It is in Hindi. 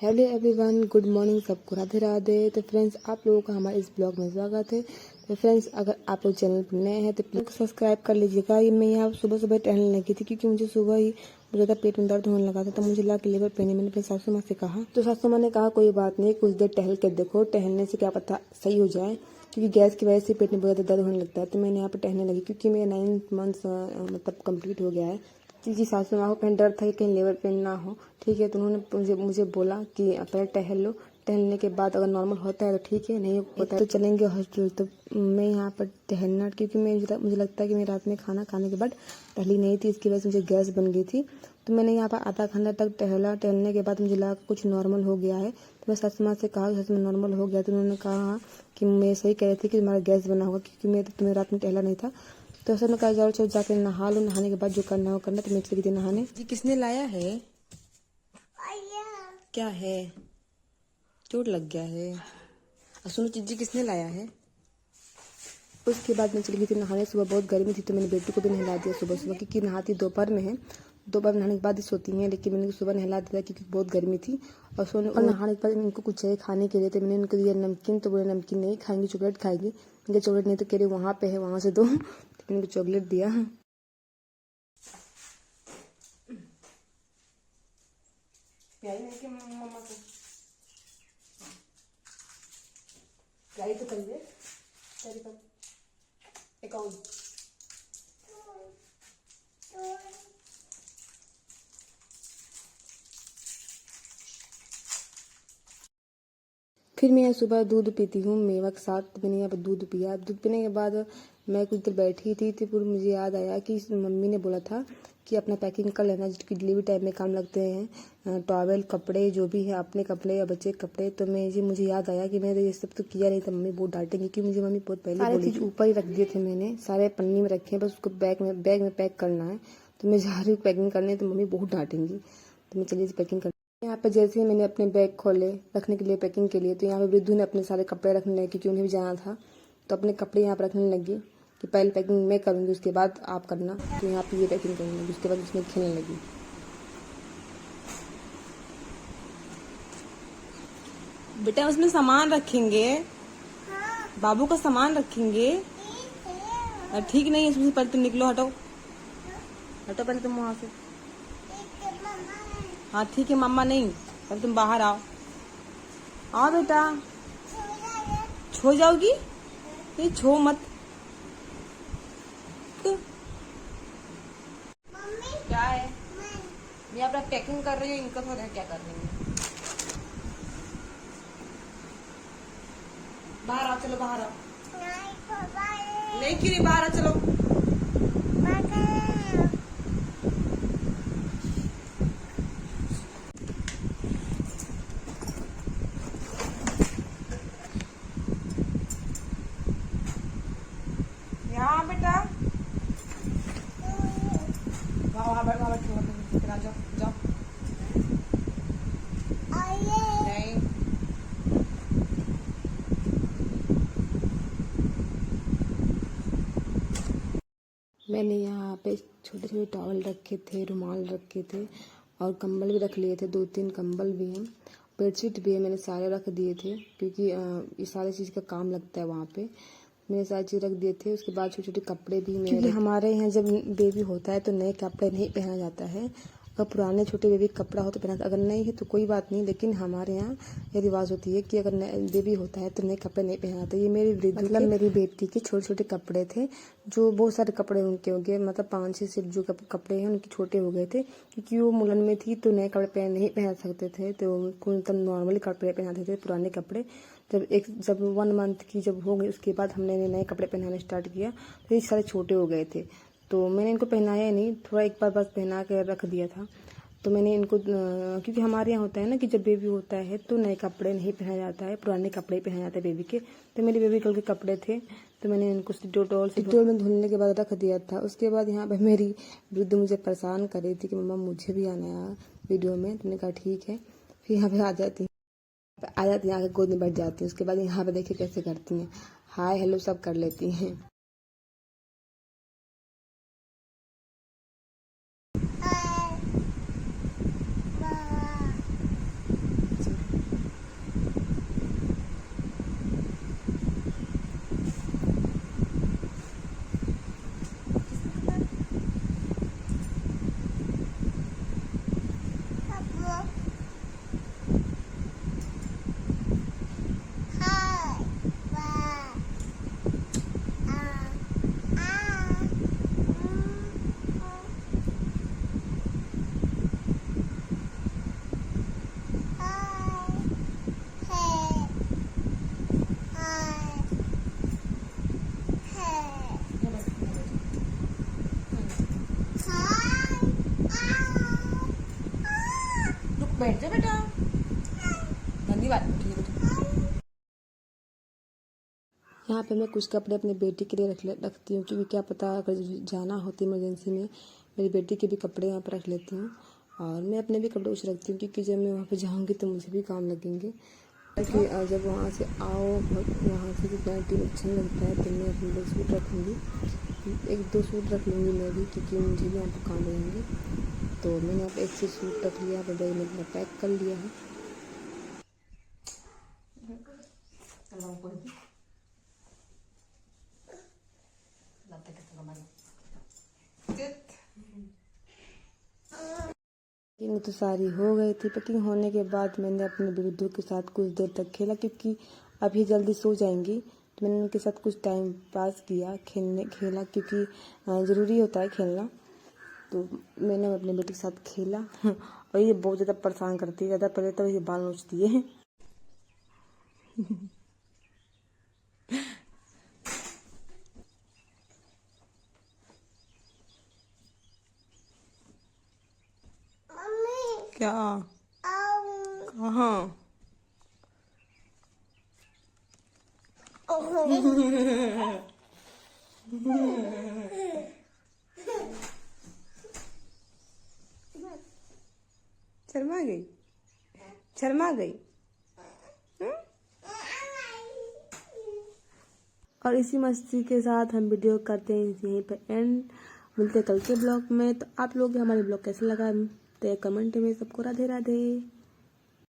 Hello everyone, good morning. सबको राधे राधे। तो फ्रेंड्स, आप लोगों का हमारे इस ब्लॉग में स्वागत है। तो फ्रेंड्स, अगर आप लोग चैनल पर नए हैं तो प्लीज सब्सक्राइब कर लीजिएगा। ये मैं यहाँ सुबह सुबह टहलने लगी थी क्योंकि मुझे सुबह ही ज़्यादा पेट में दर्द होने लगा था, तो मुझे लगा कि लेबर पेन है। मैंने अपनी सासू माँ से कहा, तो सासू माँ ने कहा कोई बात नहीं, कुछ देर टहल के देखो, टहलने से क्या पता सही हो जाए, क्योंकि गैस की वजह से पेट में बहुत ज़्यादा दर्द होने लगता है। तो मैंने यहाँ पर टहलने लगी क्योंकि मेरा 9 मंथ्स मतलब कंप्लीट हो गया है। क्योंकि सासू माँ को कहीं डर था कि कहीं लेबर पेन ना हो, ठीक है। तो उन्होंने मुझे बोला कि पहले टहल लो, टहलने के बाद अगर नॉर्मल होता है तो ठीक है, नहीं होता है तो चलेंगे हॉस्पिटल। तो मैं यहाँ पर टहलना, क्योंकि मुझे लगता है कि मैं रात में खाना खाने के बाद टहली नहीं थी, इसकी वजह से मुझे गैस बन गई थी। तो मैंने यहाँ पर आधा घंटा तक टहला। टहलने के बाद मुझे लगा कुछ नॉर्मल हो गया है। तो मैं सासू माँ से कहा सच में नॉर्मल हो गया। तो उन्होंने कहा कि मैं सही कह रही थी कि तुम्हारा गैस बना होगा, क्योंकि मैं तुम्हें रात में टहला नहीं था। तो सर ने कहा जाओ चलो जाकर नहा लो, नहाने के बाद जो करना हो करना। तो मैं चली गई नहाने। जी किसने लाया है? क्या है? चोट लग गया है? सुनो चीजी, किसने लाया है? उसके बाद मैं चली गई थी नहाने। सुबह बहुत गर्मी थी तो मैंने बेटी को भी नहला दिया सुबह सुबह, क्योंकि नहाती दोपहर में है, दोपहर नहाने के बाद ही सोती हैं, लेकिन मैंने सुबह नहला दिया क्योंकि बहुत गर्मी थी। और नहाने के बाद इनको कुछ चाहिए खाने के लिए, तो मैंने इनको दिया नमकीन। तो बोले नमकीन नहीं खाएंगी, चॉकलेट खाएंगी। मैंने चॉकलेट नहीं, तो कह रही वहाँ पे है, वहाँ से दो। तो मैंने चॉकलेट दिया। प्याई नहीं कि मम्मा को प्याई तो करिए तेरी पर अकाउंट। फिर मैं यहाँ सुबह दूध पीती हूँ मेवा के साथ। मैंने यहाँ पर दूध पिया। दूध पीने के बाद मैं कुछ देर बैठी थी तो फिर मुझे याद आया कि मम्मी ने बोला था कि अपना पैकिंग कर लेना, जिसकी डिलीवरी टाइम में काम लगते हैं, टॉवल, कपड़े, जो भी है अपने कपड़े या बच्चे के कपड़े। तो मुझे याद आया कि मैंने ये सब तो किया नहीं था, मम्मी बहुत डांटेंगी, क्योंकि मुझे मम्मी बहुत पहले सारे चीज ऊपर ही रख दिए थे मैंने, सारे पन्नी में रखे हैं, बस उसको बैग में पैक करना है। तो मैं जा रही हूँ पैकिंग करने, तो मम्मी बहुत डांटेंगी। तो मैं चलिए पैकिंग कर। यहाँ पे जैसे ही मैंने अपने बैग खोले रखने के लिए, पैकिंग के लिए, तो यहाँ पे वृद्धू ने अपने सारे कपड़े रखने लगे, क्योंकि उन्हें भी जाना था। तो अपने कपड़े यहाँ पर रखने लगी कि पहले पैकिंग मैं करूँगी, उसके बाद आप करना। तो यहाँ पे ये पैकिंग करने लगी, उसके बाद उसमें खेलने लगी। बेटा उसमें सामान रखेंगे, बाबू का सामान रखेंगे। ठीक नहीं है, उसमें पहले तुम निकलो, हटो हटो पहले तुम वहाँ से। हाँ ठीक है मम्मा नहीं, पहले तुम बाहर आओ। आओ बेटा। छो जाओगी? नहीं छो मत। तो क्या है? मैं अपना पैकिंग कर रही हूँ, इनका थोड़ा क्या कर रही हूँ। बाहर आओ, चलो बाहर आओ। नहीं क्यों नहीं, बाहर आओ चलो। यहाँ बेटा, वहाँ बैठो, जाओ जाओ। नहीं मैंने यहाँ पे छोटे छोटे टॉवल रखे थे, रुमाल रखे थे, और कंबल भी रख लिए थे, 2-3 कंबल भी हैं, बेडशीट भी है, मैंने सारे रख दिए थे, क्योंकि ये सारी चीज़ का काम लगता है वहाँ पे। मैंने सारी चीज़ रख दिए थे। उसके बाद छोटे छोटे कपड़े भी, क्योंकि हमारे यहाँ जब बेबी होता है तो नए कपड़े नहीं पहना जाता है। अगर पुराने छोटे बेबी का कपड़ा हो तो पहना, अगर नहीं है तो कोई बात नहीं, लेकिन हमारे यहाँ ये रिवाज होती है कि अगर बेबी होता है तो नए कपड़े नहीं पहनाते। ये मेरी बेटी के छोटे छोटे कपड़े थे, जो बहुत सारे कपड़े उनके हो गए, मतलब 5-6 सेट जो कपड़े हैं उनके छोटे हो गए थे, क्योंकि वो मुलन में थी तो नए कपड़े नहीं पहन सकते थे, तो उनको मतलब नॉर्मली कपड़े पहनाते थे, पुराने कपड़े। जब 1 मंथ की जब हो गई, उसके बाद हमने नए कपड़े पहनाने स्टार्ट किया, तो ये सारे छोटे हो गए थे। तो मैंने इनको पहनाया नहीं, थोड़ा एक बार बस पहना के रख दिया था। तो मैंने इनको क्योंकि हमारे यहाँ होता है ना कि जब बेबी होता है तो नए कपड़े नहीं पहना जाता है, पुराने कपड़े ही पहना जाता है बेबी के। तो मेरे बेबी कल के कपड़े थे, तो मैंने इनको डिटोल में धुलने के बाद रख दिया था। उसके बाद यहाँ पे मेरी वृद्ध मुझे परेशान कर रही थी कि मम्मा मुझे भी आना है वीडियो में। तो मैंने कहा ठीक है। फिर यहाँ पे आ जाती यहाँ के गोद में बैठ जाती हैं। उसके बाद यहाँ पे देखिए कैसे करती हैं, हाय हेलो सब कर लेती हैं। बात ठीक है। यहाँ पे मैं कुछ कपड़े अपनी बेटी के लिए रखती हूँ, क्योंकि क्या पता अगर जाना होती इमरजेंसी में, मेरी बेटी के भी कपड़े यहाँ पर रख लेती हूँ। और मैं अपने भी कपड़े कुछ रखती हूँ, क्योंकि जब मैं वहाँ पे जाऊँगी तो मुझे भी काम लगेंगे। क्योंकि जब वहाँ से आओ, वहाँ से कैंटीन अच्छा लगता है, तो मैं अपने लिए सूट रखूँगी, 1-2 सूट रख लूँगी मैं भी, क्योंकि मुझे भी यहाँ पर काम रहेंगे। तो मैंने यहाँ पर 1 से सूट रख लिया, बैग में अपना पैक कर लिया है। पैकिंग तो सारी हो गई थी। पैकिंग होने के बाद मैंने अपने बिल्डू के साथ कुछ देर तक खेला, क्योंकि अभी जल्दी सो जाएंगी, तो मैंने उनके साथ कुछ टाइम पास किया, खेला, क्योंकि ज़रूरी होता है खेलना। तो मैंने अपने बेटे के साथ खेला और ये बहुत ज़्यादा परेशान करती है, ज़्यादा पहले तो ये बाल नोचती है। क्या कहाँ शर्मा गई। और इसी मस्ती के साथ हम वीडियो करते हैं यहीं पर एंड। मिलते कल के ब्लॉग में। तो आप लोग हमारे ब्लॉग कैसे लगा तो कमेंट में। सबको राधे राधे।